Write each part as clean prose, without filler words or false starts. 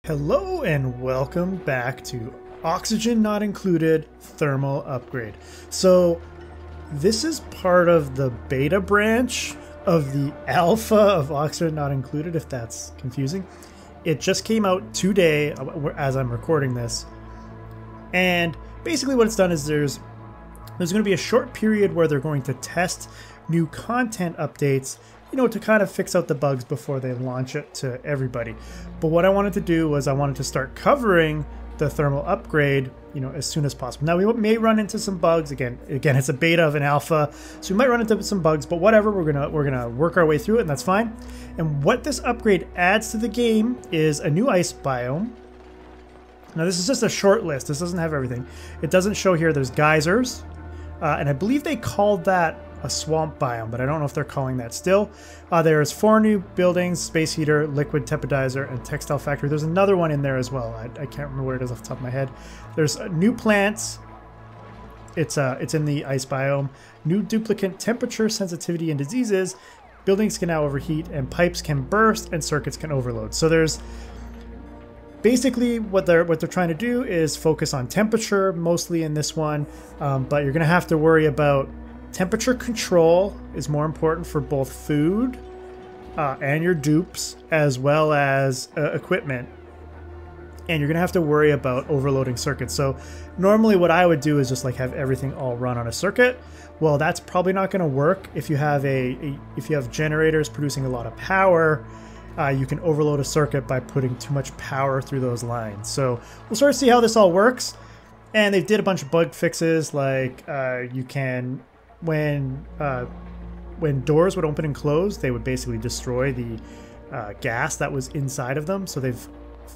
Hello and welcome back to Oxygen Not Included Thermal Upgrade. So this is part of the beta branch of the alpha of Oxygen Not Included, if that's confusing. It just came out today as I'm recording this. And basically what it's done is there's going to be a short period where they're going to test new content updates, you know, to kind of fix out the bugs before they launch it to everybody. But what I wanted to do was I wanted to start covering the thermal upgrade, you know, as soon as possible. Now we may run into some bugs again. It's a beta of an alpha, so we might run into some bugs, but whatever, we're gonna work our way through it, and that's fine. And what this upgrade adds to the game is a new ice biome. Now this is just a short list. This doesn't have everything. It doesn't show here. There's geysers, and I believe they called that a swamp biome, but I don't know if they're calling that still. There's 4 new buildings: space heater, liquid teppidizer, and textile factory. There's another one in there as well. I can't remember where it is off the top of my head. There's new plants. It's in the ice biome. New duplicate temperature sensitivity and diseases. Buildings can now overheat, and pipes can burst, and circuits can overload. So there's basically what they're trying to do is focus on temperature mostly in this one, but you're going to have to worry about temperature control is more important for both food and your dupes, as well as equipment. And you're going to have to worry about overloading circuits. So normally what I would do is just like have everything all run on a circuit. Well, that's probably not going to work if you have if you have generators producing a lot of power. You can overload a circuit by putting too much power through those lines. So we'll sort of see how this all works. And they did a bunch of bug fixes, like you can, when doors would open and close, they would basically destroy the gas that was inside of them. So they've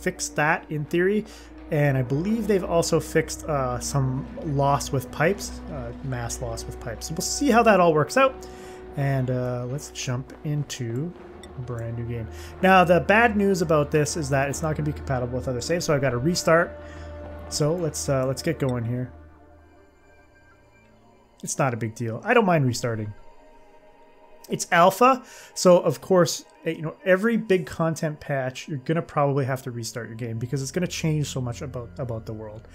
fixed that in theory. And I believe they've also fixed some loss with pipes, mass loss with pipes. So we'll see how that all works out. And let's jump into a brand new game. Now, the bad news about this is that it's not going to be compatible with other saves, so I've got to restart. So let's get going here. It's not a big deal. I don't mind restarting. It's alpha, so of course, you know, every big content patch, you're gonna probably have to restart your game because it's gonna change so much about the world.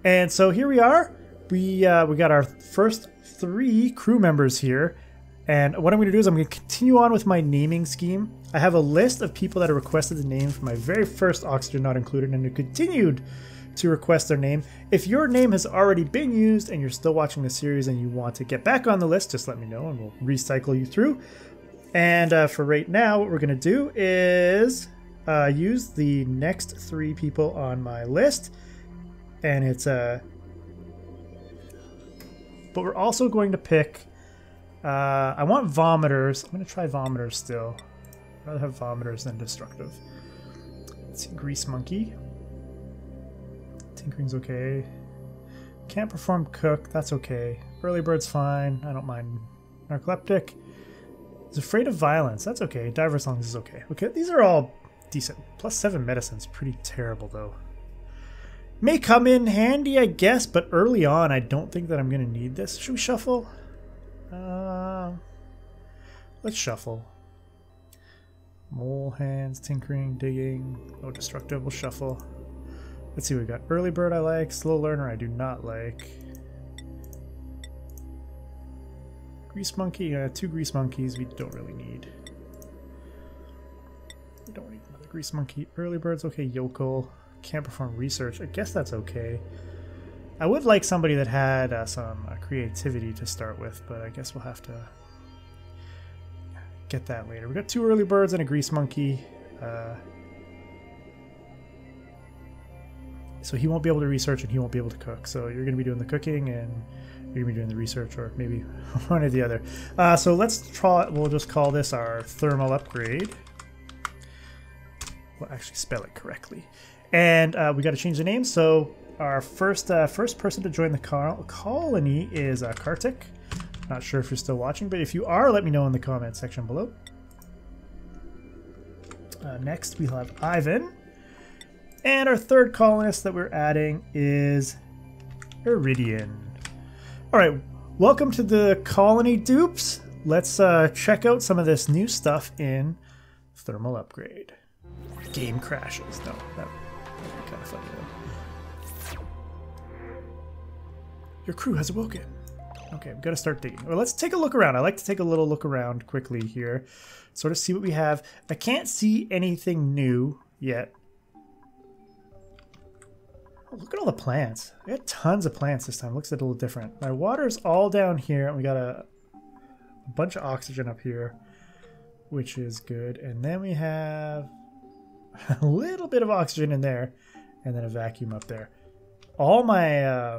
And so here we are. We got our first 3 crew members here. And what I'm going to do is I'm going to continue on with my naming scheme. I have a list of people that have requested the name for my very first Oxygen Not Included and who continued to request their name. If your name has already been used and you're still watching the series and you want to get back on the list, just let me know and we'll recycle you through. And for right now, what we're going to do is use the next 3 people on my list. And it's but we're also going to pick I want vomiters. I'm going to try vomiters still. I'd rather have vomiters than destructive. Let's see, grease monkey. Tinkering's okay. Can't perform cook. That's okay. Early bird's fine. I don't mind. Narcoleptic. Is afraid of violence. That's okay. Diver's lungs is okay. Okay, these are all decent. +7 medicine's pretty terrible though. May come in handy, I guess, but early on I don't think that I'm going to need this. Should we shuffle? Let's shuffle. Mole hands, tinkering, digging, no destructive, we'll shuffle. Let's see what we got. Early bird I like, slow learner I do not like. Grease monkey, 2 grease monkeys we don't really need. We don't need another grease monkey. Early bird's okay, yokel. Can't perform research, I guess that's okay. I would like somebody that had some creativity to start with, but I guess we'll have to get that later. We got 2 early birds and a grease monkey. So he won't be able to research and he won't be able to cook. So you're going to be doing the cooking and you're going to be doing the research, or maybe one or the other. So let's try, we'll just call this our thermal upgrade. We'll actually spell it correctly. And we got to change the name. So our first person to join the colony is Kartik. Not sure if you're still watching, but if you are, let me know in the comment section below. Next, we'll have Ivan. And our third colonist that we're adding is Iridian. All right, welcome to the colony dupes. Let's check out some of this new stuff in Thermal Upgrade. game crashes. No, that would be kind of funny though. Your crew has awoken. Okay, we've got to start digging. Well, let's take a look around. I like to take a little look around quickly here. Sort of see what we have. I can't see anything new yet. Oh, look at all the plants. We got tons of plants this time. Looks a little different. My water's all down here, and we got a bunch of oxygen up here, which is good. And then we have a little bit of oxygen in there, and then a vacuum up there. All my...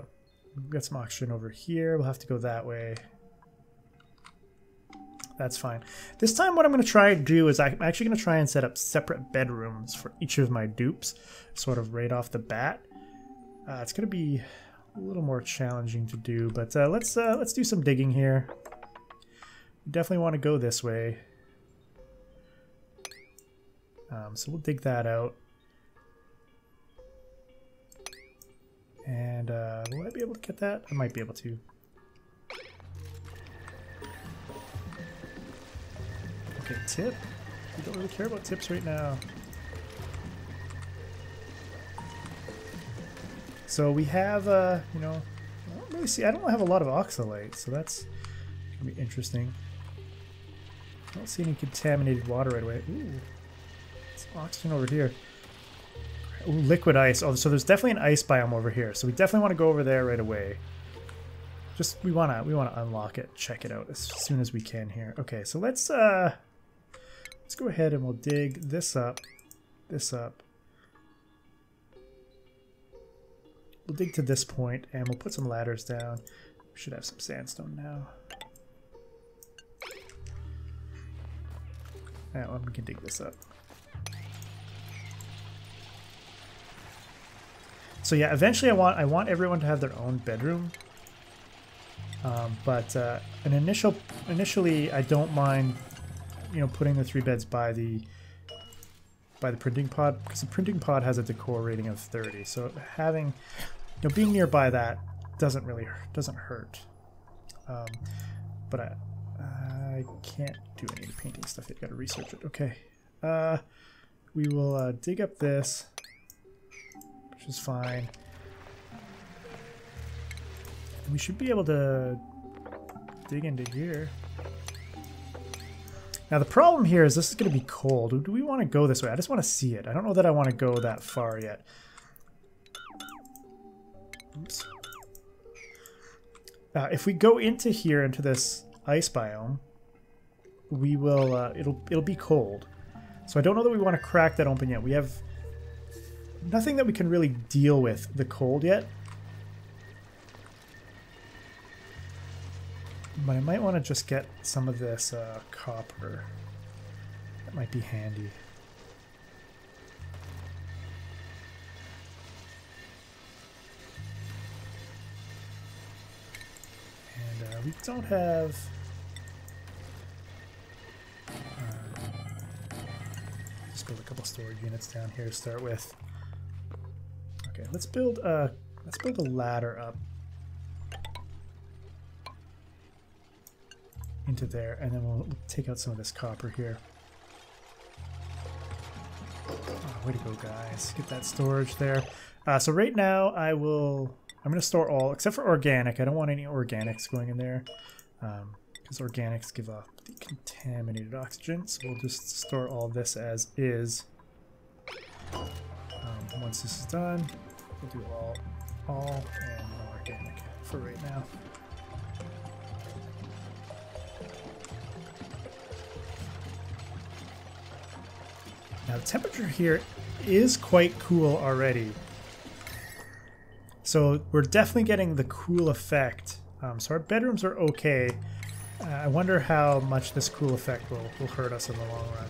we've got some oxygen over here. We'll have to go that way. That's fine. This time what I'm going to try and do is I'm actually going to try and set up separate bedrooms for each of my dupes, sort of right off the bat. It's going to be a little more challenging to do, but let's do some digging here. We definitely want to go this way. So we'll dig that out. And will I be able to get that? I might be able to. Okay, tip. We don't really care about tips right now. So we have, you know, I don't really see, I don't have a lot of oxalate, so that's going to be interesting. I don't see any contaminated water right away. Ooh, some oxygen over here. Ooh, liquid ice. Oh, so there's definitely an ice biome over here. So we definitely want to go over there right away. Just we wanna unlock it, check it out as soon as we can here. Okay, so let's go ahead and we'll dig this up, We'll dig to this point and we'll put some ladders down. We should have some sandstone now. Now we can dig this up. So yeah, eventually I want everyone to have their own bedroom. But initially I don't mind, you know, putting the 3 beds by the printing pod, because the printing pod has a decor rating of 30. So having, you know, being nearby that doesn't hurt. But I can't do any of the painting stuff yet. Got to research it. Okay, we will dig up this, which is fine. We should be able to dig into here. Now the problem here is this is going to be cold. Do we want to go this way? I just want to see it. I don't know that I want to go that far yet. Oops. If we go into here, into this ice biome, we will. It'll be cold. So I don't know that we want to crack that open yet. We have nothing that we can really deal with the cold yet. But I might want to just get some of this copper. That might be handy. And we don't have... just build a couple storage units down here to start with. Okay, let's build a ladder up into there, and then we'll take out some of this copper here. Oh, way to go, guys. Get that storage there. So right now I'm going to store all, except for organic. I don't want any organics going in there, because organics give off the contaminated oxygen. So we'll just store all this as is. Once this is done, we'll do all and no organic for right now. Now the temperature here is quite cool already. So we're definitely getting the cool effect. So our bedrooms are okay. I wonder how much this cool effect will hurt us in the long run.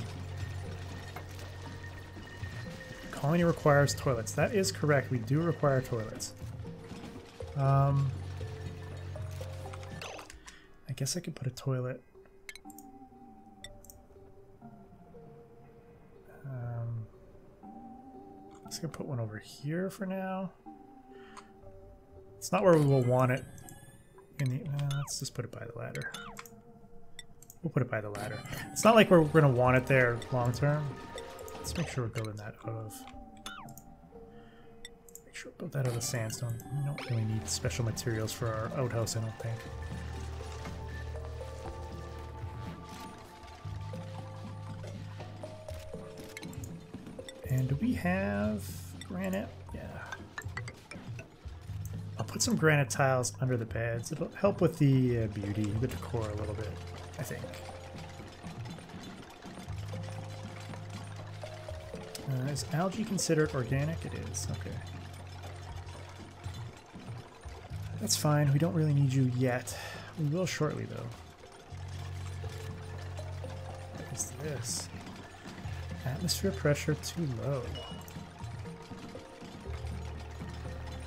Colony requires toilets. That is correct. We do require toilets. I guess I could put a toilet. I'm just gonna put one over here for now. It's not where we will want it. Let's just put it by the ladder. We'll put it by the ladder. It's not like we're gonna want it there long term. Let's make sure we're building that out of... Make sure we build that out of sandstone. We don't really need special materials for our outhouse, I don't think. And do we have granite? Yeah. I'll put some granite tiles under the beds. It'll help with the beauty, the decor a little bit, I think. Is algae considered organic? It is. Okay. That's fine. We don't really need you yet. We will shortly, though. What is this? Atmosphere pressure too low.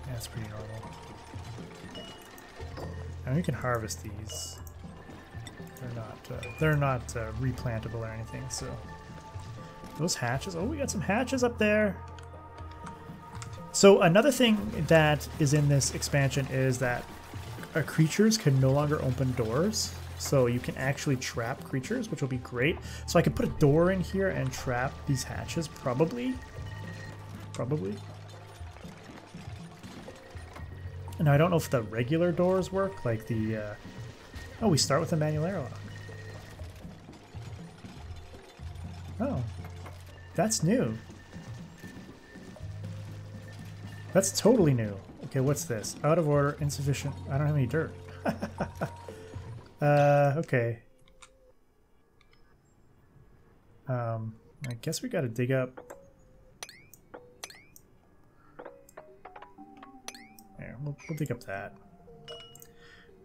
Yeah, that's pretty normal. And we can harvest these. They're not replantable or anything. So those hatches. Oh, we got some hatches up there. So another thing that is in this expansion is that our creatures can no longer open doors. So you can actually trap creatures, which will be great. So I could put a door in here and trap these hatches, probably. Probably. And I don't know if the regular doors work, like the... Oh, we start with a manual airlock. Oh. That's new. That's totally new. Okay, what's this? Out of order, insufficient. I don't have any dirt. Okay. I guess we gotta dig up. There, we'll dig up that.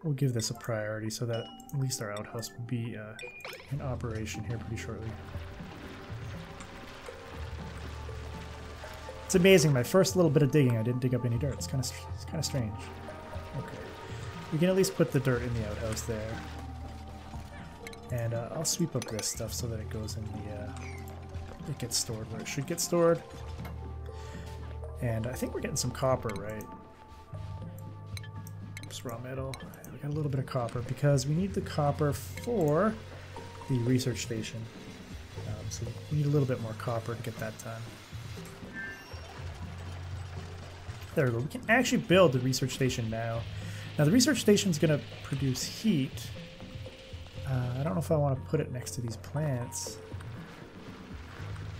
We'll give this a priority so that at least our outhouse will be in operation here pretty shortly. It's amazing. My first little bit of digging, I didn't dig up any dirt. It's kind of strange. Okay. We can at least put the dirt in the outhouse there. And I'll sweep up this stuff so that it goes in the... it gets stored where it should get stored. And I think we're getting some copper, right? Oops, raw metal. We got a little bit of copper because we need the copper for the research station. So we need a little bit more copper to get that done. There we go. We can actually build the research station now. Now the research station is going to produce heat. I don't know if I want to put it next to these plants.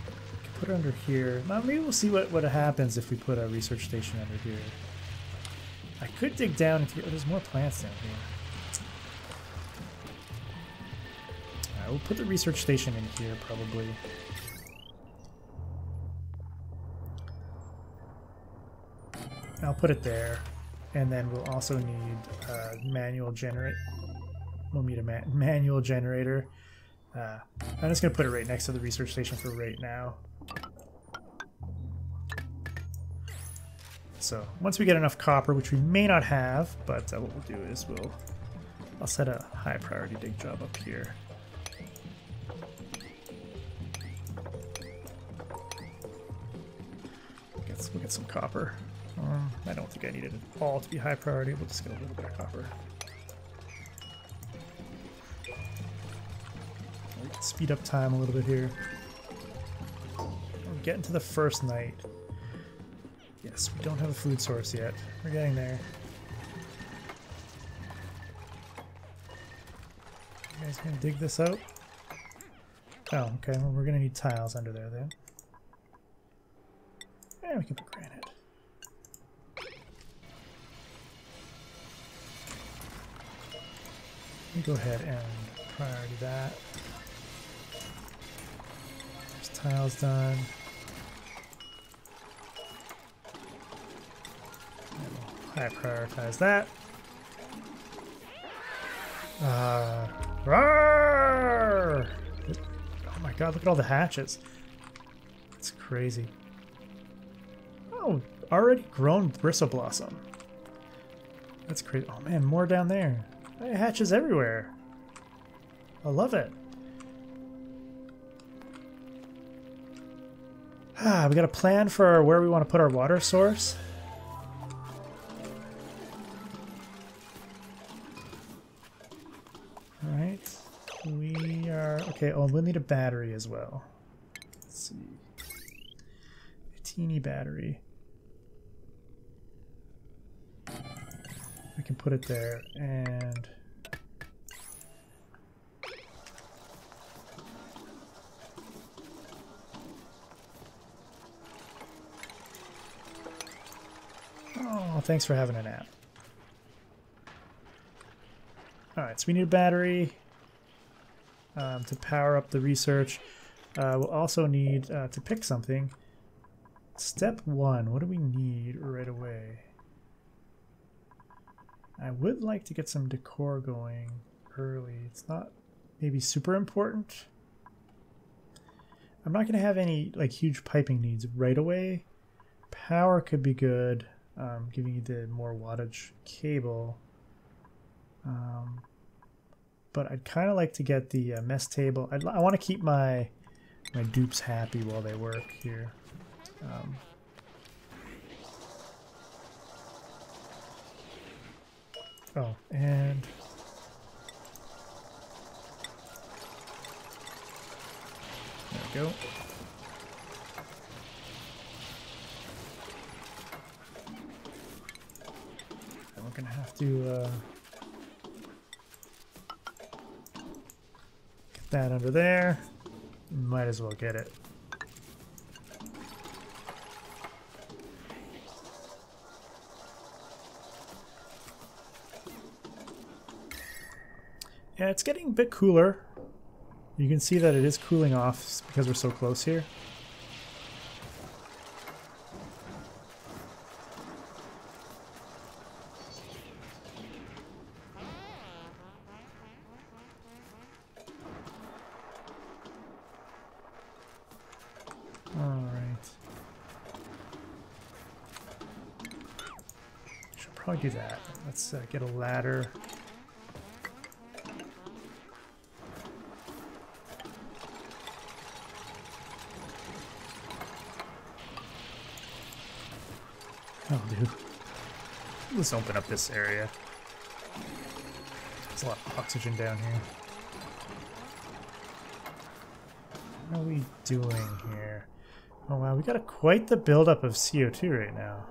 I can put it under here. Well, maybe we'll see what happens if we put a research station under here. I could dig down into here. Oh, there's more plants down here. Alright, we'll put the research station in here probably. I'll put it there, and then we'll also need a manual generate. We'll need a manual generator. I'm just gonna put it right next to the research station for right now. So once we get enough copper, which we may not have, but what we'll do is I'll set a high priority dig job up here. We'll get some copper. I don't think I need it all to be high priority. We'll just get a little bit of copper. We can speed up time a little bit here. We're getting to the first night. Yes, we don't have a food source yet. We're getting there. You guys gonna dig this out? Oh, okay. Well, we're gonna need tiles under there then. And we can put granite. Let me go ahead and priority that. There's tiles done. I prioritize that. Roar! Oh my god, look at all the hatches. It's crazy. Oh, already grown bristle blossom. That's crazy. Oh man, more down there. Hatches everywhere. I love it. We got a plan for where we want to put our water source. Alright. We are... Okay, oh, we'll need a battery as well. Let's see. teeny battery. We can put it there and oh, thanks for having a nap. Alright, so we need a battery to power up the research. We'll also need to pick something. Step 1, what do we need right away? I would like to get some decor going early. It's not maybe super important. I'm not going to have any like huge piping needs right away. Power could be good, giving you the more wattage cable. But I'd kind of like to get the mess table. I want to keep my dupes happy while they work here. Oh, and there we go. And we're gonna have to get that under there. Might as well get it. Yeah, it's getting a bit cooler. You can see that it is cooling off because we're so close here. Probably do that. Let's get a ladder. Oh, dude. Let's open up this area. There's a lot of oxygen down here. What are we doing here? Oh wow, we got quite the buildup of CO2 right now.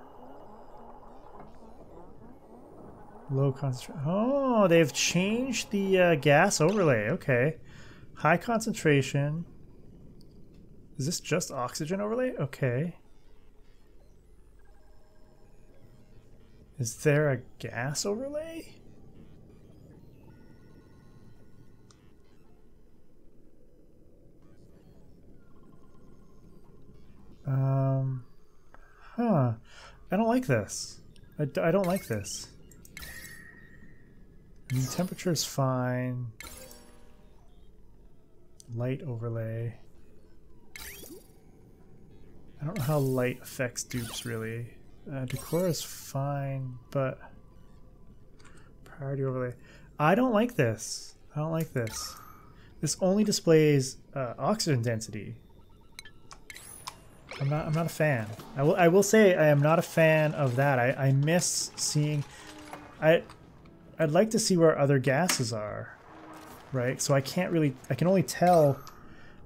Low concentration. Oh, they've changed the gas overlay. Okay. High concentration. Is this just oxygen overlay? Okay. Is there a gas overlay? Huh. I don't like this. I don't like this. The temperature is fine. Light overlay. I don't know how light affects dupes really. Decor is fine, but priority overlay. I don't like this. I don't like this. This only displays oxygen density. I'm not a fan. I will say I am not a fan of that. I miss seeing. I'd like to see where other gases are, right? So I can't really. I can only tell,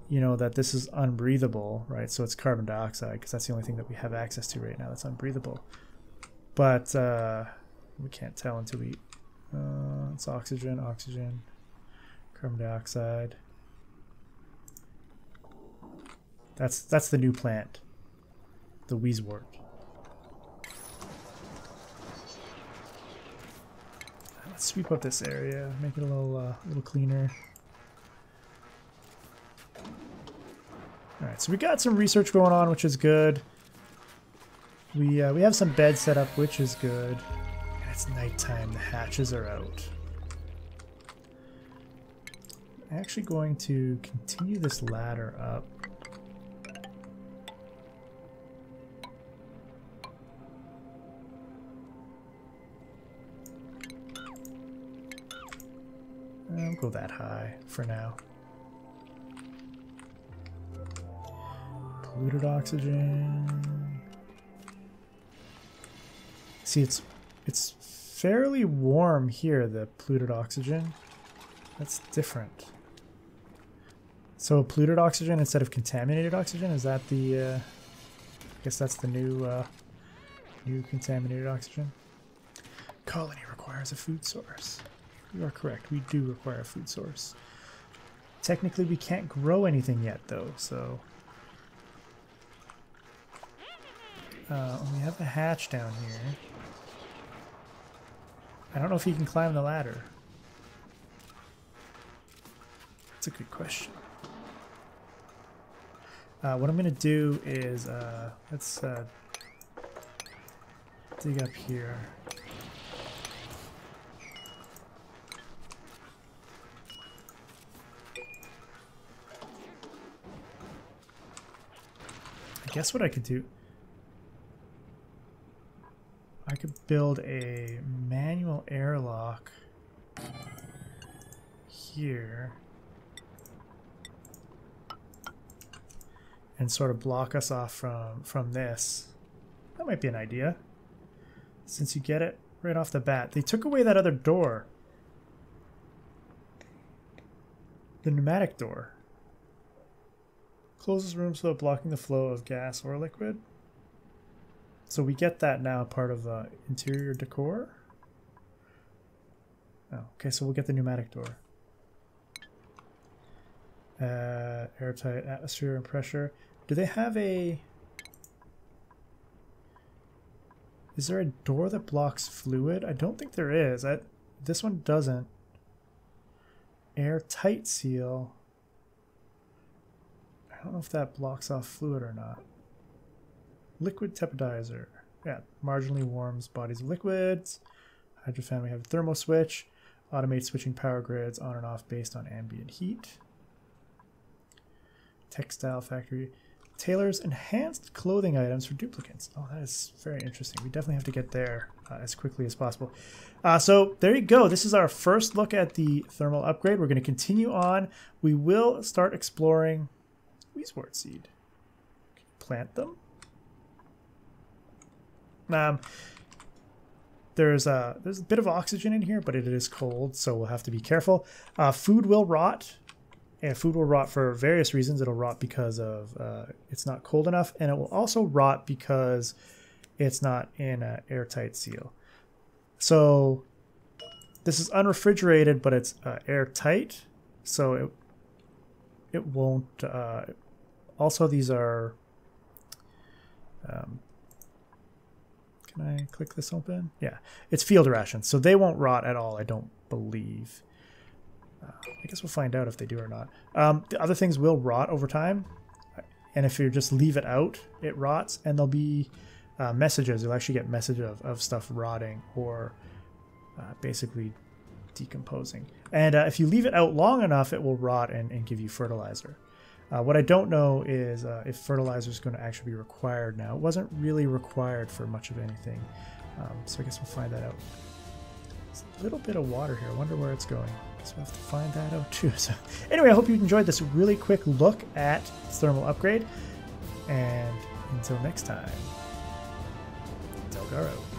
you know, that this is unbreathable, right? So it's carbon dioxide because that's the only thing that we have access to right now that's unbreathable. But we can't tell until we. It's oxygen, oxygen, carbon dioxide. That's the new plant, the Wheezewort. Let's sweep up this area, make it a little cleaner. All right, so we got some research going on, which is good. We have some beds set up, which is good. And it's nighttime; the hatches are out. I'm actually going to continue this ladder up. I'll go that high for now. Polluted oxygen. See, it's fairly warm here, the polluted oxygen. That's different. So polluted oxygen instead of contaminated oxygen, is that the I guess that's the new contaminated oxygen. Colony requires a food source. You are correct. We do require a food source. Technically, we can't grow anything yet, though, so... we have a hatch down here. I don't know if he can climb the ladder. That's a good question. What I'm going to do is, let's dig up here. I guess what I could do, I could build a manual airlock here and sort of block us off from this. That might be an idea, since you get it right off the bat. They took away that other door, the pneumatic door. Closes rooms without blocking the flow of gas or liquid. So we get that now, part of the interior decor. Oh, okay, so we'll get the pneumatic door. Airtight atmosphere and pressure. Do they have a... Is there a door that blocks fluid? I don't think there is. This one doesn't. Airtight seal. I don't know if that blocks off fluid or not. Liquid tepodizer. Yeah, marginally warms bodies of liquids. Hydrofan, we have a thermo switch. Automate switching power grids on and off based on ambient heat. Textile factory. Tailors enhanced clothing items for duplicants. Oh, that is very interesting. We definitely have to get there as quickly as possible. So there you go. This is our first look at the thermal upgrade. We're going to continue on. We will start exploring Wheezewort seed. Plant them. There's a bit of oxygen in here, but it is cold, so we'll have to be careful. Food will rot, and food will rot for various reasons. It'll rot because of it's not cold enough, and it will also rot because it's not in an airtight seal. So this is unrefrigerated, but it's airtight, so it won't. Also, these are. Can I click this open? Yeah, it's field rations, so they won't rot at all, I don't believe. I guess we'll find out if they do or not. The other things will rot over time, and if you just leave it out, it rots, and there'll be messages. You'll actually get message of stuff rotting or basically decomposing. And if you leave it out long enough, it will rot and give you fertilizer. What I don't know is if fertilizer is going to actually be required now. It wasn't really required for much of anything, so I guess we'll find that out. There's a little bit of water here. I wonder where it's going. So we'll have to find that out too. So anyway, I hope you enjoyed this really quick look at thermal upgrade, and until next time, Delgar out.